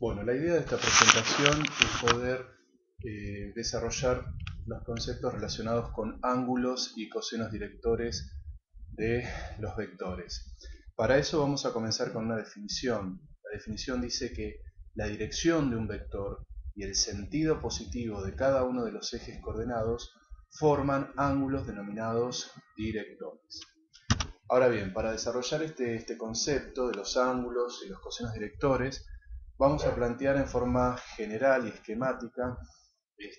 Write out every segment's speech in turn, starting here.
Bueno, la idea de esta presentación es poder desarrollar los conceptos relacionados con ángulos y cosenos directores de los vectores. Para eso vamos a comenzar con una definición. La definición dice que la dirección de un vector y el sentido positivo de cada uno de los ejes coordenados forman ángulos denominados directores. Ahora bien, para desarrollar este concepto de los ángulos y los cosenos directores, vamos a plantear en forma general y esquemática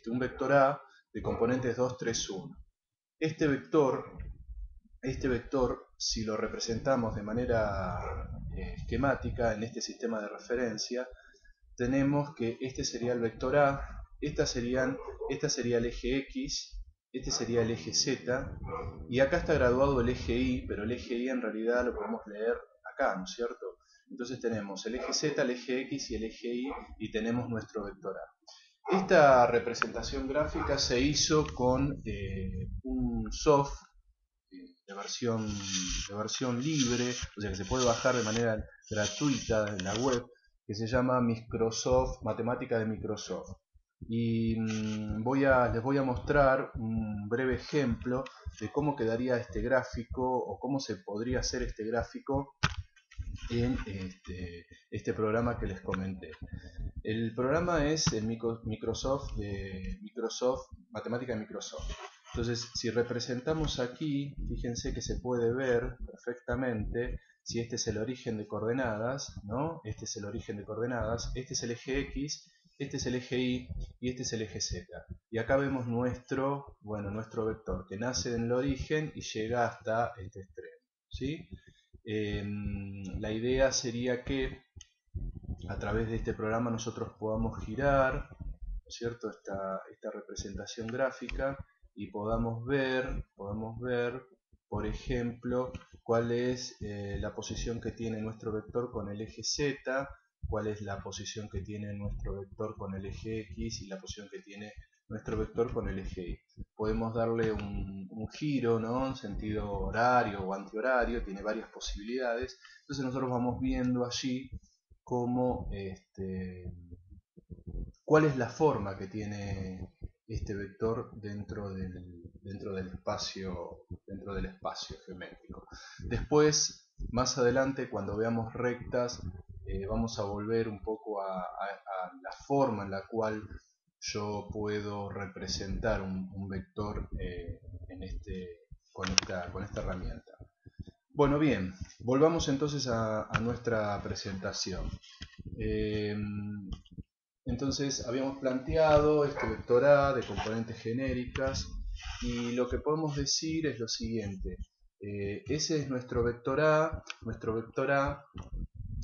un vector A de componentes 2, 3, 1. Este vector, si lo representamos de manera esquemática en este sistema de referencia, tenemos que este sería el vector A, esta sería el eje X, este sería el eje Z, y acá está graduado el eje Y, pero el eje Y en realidad lo podemos leer acá, ¿no es cierto? Entonces tenemos el eje Z, el eje X y el eje Y, y tenemos nuestro vector A. Esta representación gráfica se hizo con un software de versión libre, o sea que se puede bajar de manera gratuita en la web, que se llama Microsoft, Matemática de Microsoft. Y les voy a mostrar un breve ejemplo de cómo quedaría este gráfico o cómo se podría hacer este gráfico en este programa que les comenté. El programa es el Microsoft Matemática de Microsoft. Entonces, si representamos aquí, fíjense que se puede ver perfectamente si este es el origen de coordenadas, ¿no? Este es el origen de coordenadas, este es el eje X, este es el eje Y y este es el eje Z. Y acá vemos nuestro vector que nace en el origen y llega hasta este extremo, ¿sí? La idea sería que a través de este programa nosotros podamos girar, ¿no es cierto?, esta representación gráfica y podamos ver, por ejemplo, cuál es la posición que tiene nuestro vector con el eje Z, cuál es la posición que tiene nuestro vector con el eje X y la posición que tiene nuestro vector con el eje Y. Podemos darle un giro, ¿no?, en sentido horario o antihorario, tiene varias posibilidades. Entonces nosotros vamos viendo allí cómo, cuál es la forma que tiene este vector dentro del espacio geométrico. Después, más adelante, cuando veamos rectas, vamos a volver un poco a la forma en la cual yo puedo representar un vector con esta herramienta. Bueno, bien, volvamos entonces a nuestra presentación. Entonces habíamos planteado este vector A de componentes genéricas y lo que podemos decir es lo siguiente. Ese es nuestro vector A. Nuestro vector A,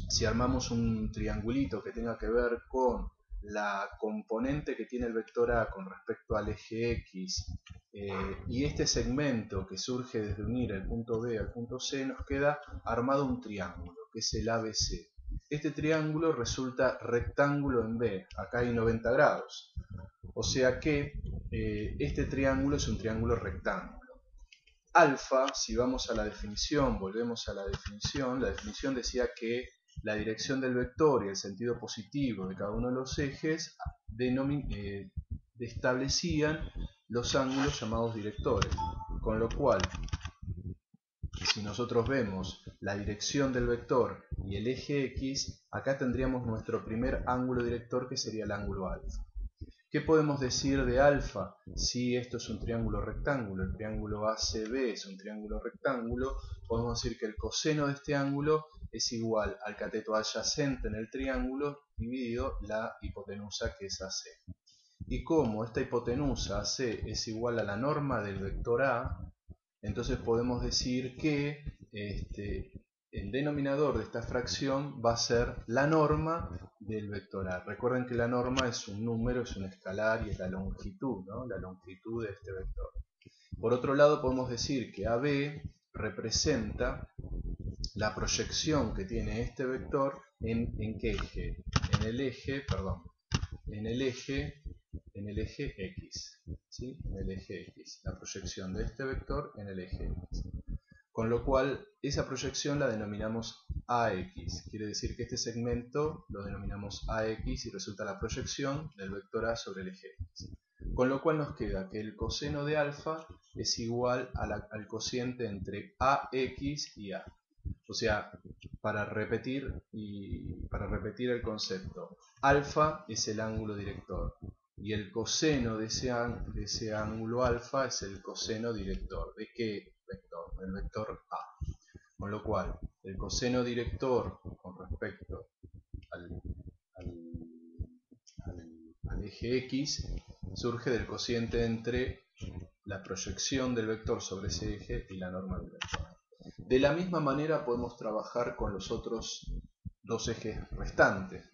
si armamos un triangulito que tenga que ver con la componente que tiene el vector A con respecto al eje X y este segmento que surge desde unir el punto B al punto C, nos queda armado un triángulo que es el ABC. Este triángulo resulta rectángulo en B, acá hay 90 grados, o sea que este triángulo es un triángulo rectángulo. Alfa, si vamos a la definición, volvemos a la definición decía que la dirección del vector y el sentido positivo de cada uno de los ejes establecían los ángulos llamados directores, con lo cual, si nosotros vemos la dirección del vector y el eje X, acá tendríamos nuestro primer ángulo director, que sería el ángulo alfa. ¿Qué podemos decir de alfa? Si esto es un triángulo rectángulo, el triángulo ACB es un triángulo rectángulo, podemos decir que el coseno de este ángulo es igual al cateto adyacente en el triángulo dividido la hipotenusa, que es AC. Y como esta hipotenusa AC es igual a la norma del vector A, entonces podemos decir que el denominador de esta fracción va a ser la norma del vector A. Recuerden que la norma es un número, es un escalar y es la longitud, ¿no?, la longitud de este vector. Por otro lado, podemos decir que AB representa la proyección que tiene este vector ¿en qué eje? En el eje X, ¿sí? En el eje X, la proyección de este vector en el eje X. Con lo cual, esa proyección la denominamos AX. Quiere decir que este segmento lo denominamos AX y resulta la proyección del vector A sobre el eje X. Con lo cual nos queda que el coseno de alfa es igual al cociente entre AX y A. O sea, para repetir el concepto, alfa es el ángulo director y el coseno de ese ángulo alfa es el coseno director. ¿De qué vector? Del vector A. Con lo cual, el coseno director con respecto al eje X surge del cociente entre la proyección del vector sobre ese eje y la norma del vector. De la misma manera podemos trabajar con los otros dos ejes restantes.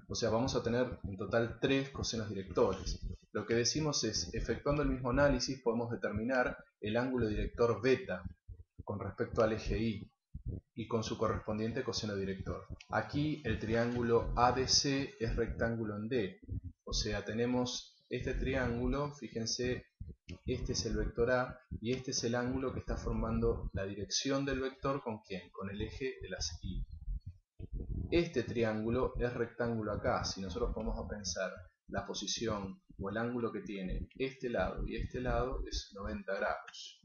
O sea, vamos a tener en total 3 cosenos directores. Lo que decimos es, efectuando el mismo análisis, podemos determinar el ángulo director beta con respecto al eje Y y con su correspondiente coseno director. Aquí el triángulo ADC es rectángulo en D. O sea, tenemos este triángulo, fíjense, este es el vector A y este es el ángulo que está formando la dirección del vector ¿con quién? Con el eje de las Y. Este triángulo es rectángulo acá. Si nosotros podemos pensar la posición o el ángulo que tiene este lado y este lado es 90 grados.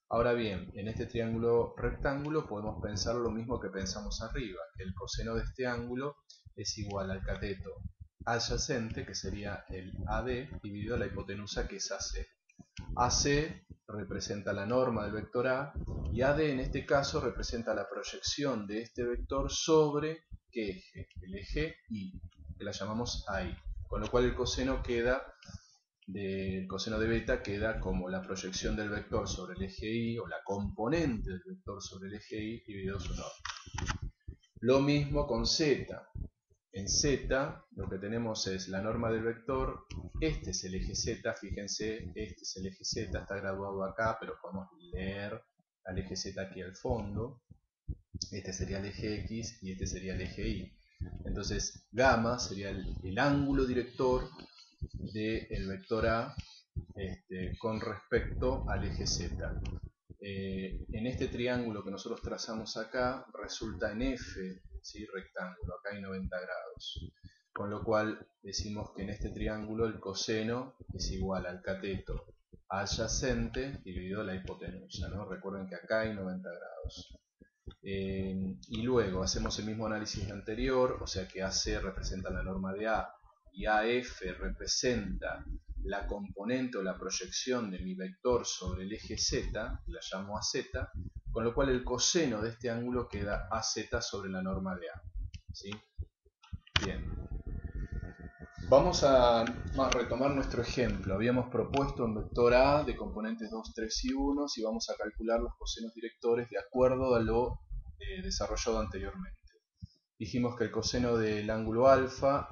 Ahora bien, en este triángulo rectángulo podemos pensar lo mismo que pensamos arriba, que el coseno de este ángulo es igual al cateto adyacente, que sería el AD, dividido la hipotenusa, que es AC. AC representa la norma del vector A y AD en este caso representa la proyección de este vector sobre ¿qué eje? El eje Y, que la llamamos AI. Con lo cual el coseno de beta queda como la proyección del vector sobre el eje Y, o la componente del vector sobre el eje Y dividido su norma. Lo mismo con Z. En Z lo que tenemos es la norma del vector, este es el eje Z, fíjense, este es el eje Z, está graduado acá, pero podemos leer al eje Z aquí al fondo. Este sería el eje X y este sería el eje Y. Entonces gamma sería el ángulo director del vector A con respecto al eje Z. En este triángulo que nosotros trazamos acá resulta en F, ¿sí? Rectángulo, acá hay 90 grados. Con lo cual decimos que en este triángulo el coseno es igual al cateto adyacente dividido la hipotenusa, ¿no? Recuerden que acá hay 90 grados. Y luego hacemos el mismo análisis anterior, o sea que AC representa la norma de A y AF representa la componente o la proyección de mi vector sobre el eje Z, la llamo AZ, con lo cual el coseno de este ángulo queda AZ sobre la norma de A. ¿Sí? Bien. Vamos a retomar nuestro ejemplo. Habíamos propuesto un vector A de componentes 2, 3 y 1 y vamos a calcular los cosenos directores de acuerdo a lo desarrollado anteriormente. Dijimos que el coseno del ángulo alfa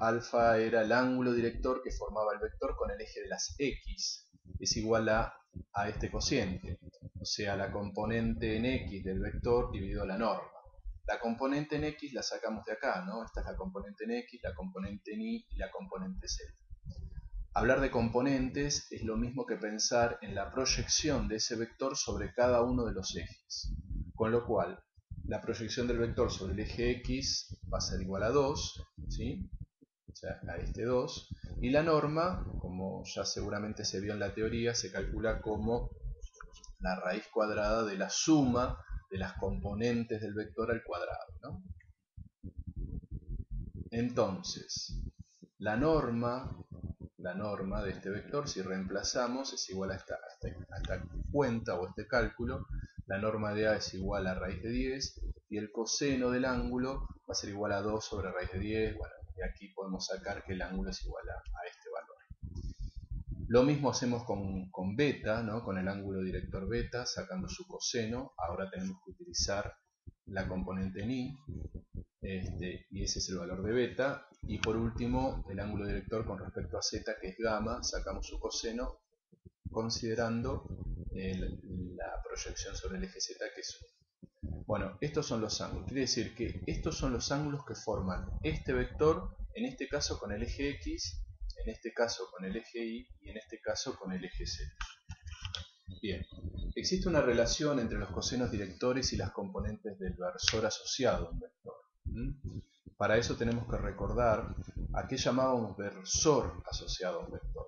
era el ángulo director que formaba el vector con el eje de las X, es igual a este cociente, o sea, la componente en X del vector dividido la norma. La componente en X la sacamos de acá, ¿no? Esta es la componente en X, la componente en Y y la componente Z. Hablar de componentes es lo mismo que pensar en la proyección de ese vector sobre cada uno de los ejes. Con lo cual, la proyección del vector sobre el eje X va a ser igual a 2, ¿sí? O sea, a este 2. Y la norma, como ya seguramente se vio en la teoría, se calcula como la raíz cuadrada de la suma de las componentes del vector al cuadrado, ¿no? Entonces, la norma de este vector, si reemplazamos, es igual a esta cuenta o este cálculo. La norma de A es igual a raíz de 10 y el coseno del ángulo va a ser igual a 2 sobre raíz de 10. Bueno, y aquí podemos sacar que el ángulo es igual a este valor. Lo mismo hacemos con beta, ¿no? Con el ángulo director beta, sacando su coseno. Ahora tenemos que utilizar la componente en Y. Y ese es el valor de beta. Y por último, el ángulo director con respecto a z, que es gamma, sacamos su coseno considerando la proyección sobre el eje z, que es 1. Bueno, estos son los ángulos. Quiere decir que estos son los ángulos que forman este vector, en este caso con el eje x, en este caso con el eje y y en este caso con el eje z. Bien, existe una relación entre los cosenos directores y las componentes del versor asociado a un vector. Para eso tenemos que recordar a qué llamábamos versor asociado a un vector.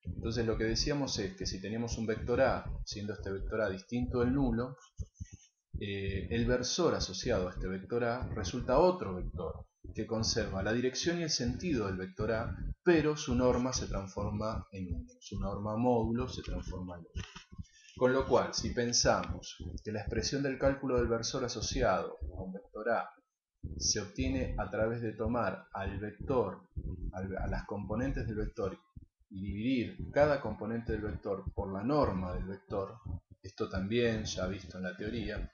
Entonces lo que decíamos es que si teníamos un vector A, siendo este vector A distinto del nulo, el versor asociado a este vector A resulta otro vector que conserva la dirección y el sentido del vector A, pero su norma se transforma en 1, su norma módulo se transforma en 1. Con lo cual, si pensamos que la expresión del cálculo del versor asociado a un vector A se obtiene a través de tomar al vector, a las componentes del vector, y dividir cada componente del vector por la norma del vector, esto también ya visto en la teoría,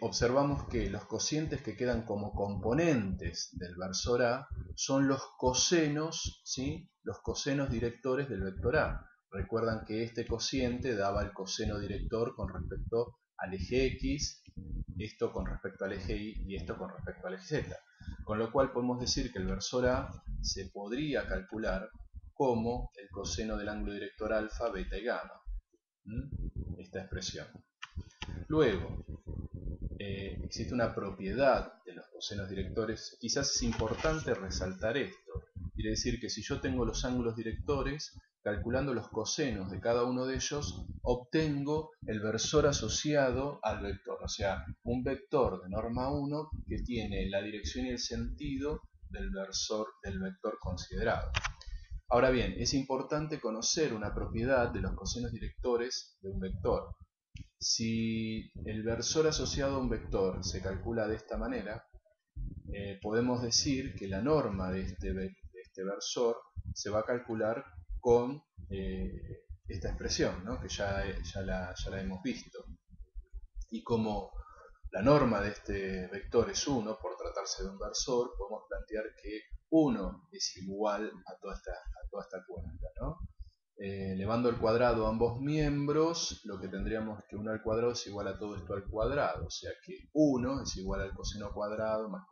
observamos que los cocientes que quedan como componentes del versor A son los cosenos, ¿sí? Los cosenos directores del vector A. Recuerdan que este cociente daba el coseno director con respecto al eje X, esto con respecto al eje Y y esto con respecto al eje Z. Con lo cual podemos decir que el versor A se podría calcular como el coseno del ángulo director alfa, beta y gamma. Esta expresión. Luego, existe una propiedad de los cosenos directores. Quizás es importante resaltar esto. Quiere decir que si yo tengo los ángulos directores, calculando los cosenos de cada uno de ellos, obtengo el versor asociado al vector. O sea, un vector de norma 1 que tiene la dirección y el sentido del versor del vector considerado. Ahora bien, es importante conocer una propiedad de los cosenos directores de un vector. Si el versor asociado a un vector se calcula de esta manera, podemos decir que la norma de este versor se va a calcular con esta expresión, ¿no? Que ya la hemos visto. Y como la norma de este vector es 1, por tratarse de un versor, podemos plantear que 1 es igual a toda esta cuenta, ¿no? Elevando al cuadrado ambos miembros, lo que tendríamos es que 1 al cuadrado es igual a todo esto al cuadrado, o sea que 1 es igual al coseno cuadrado más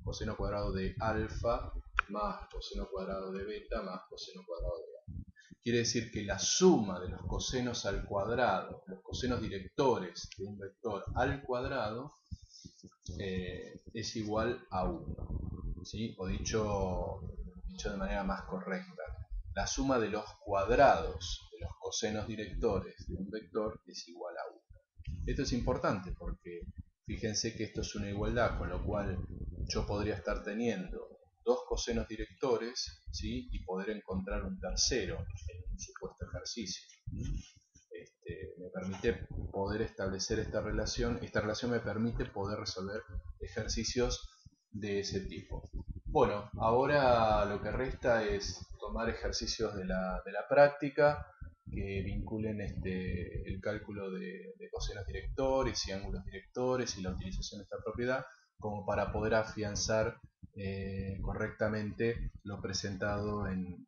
coseno cuadrado de alfa más coseno cuadrado de beta más coseno cuadrado de gamma. Quiere decir que la suma de los cosenos al cuadrado, los cosenos directores de un vector al cuadrado, es igual a 1, ¿sí? O dicho de manera más correcta, la suma de los cuadrados de los cosenos directores de un vector es igual a 1. Esto es importante porque fíjense que esto es una igualdad, con lo cual yo podría estar teniendo dos cosenos directores, ¿sí? Y poder encontrar un tercero en un supuesto ejercicio. Me permite poder establecer esta relación me permite poder resolver ejercicios de ese tipo. Bueno, ahora lo que resta es tomar ejercicios de la práctica que vinculen el cálculo de cosenos directores y ángulos directores y la utilización de esta propiedad como para poder afianzar correctamente lo presentado en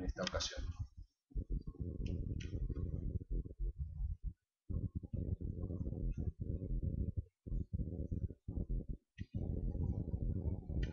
esta ocasión.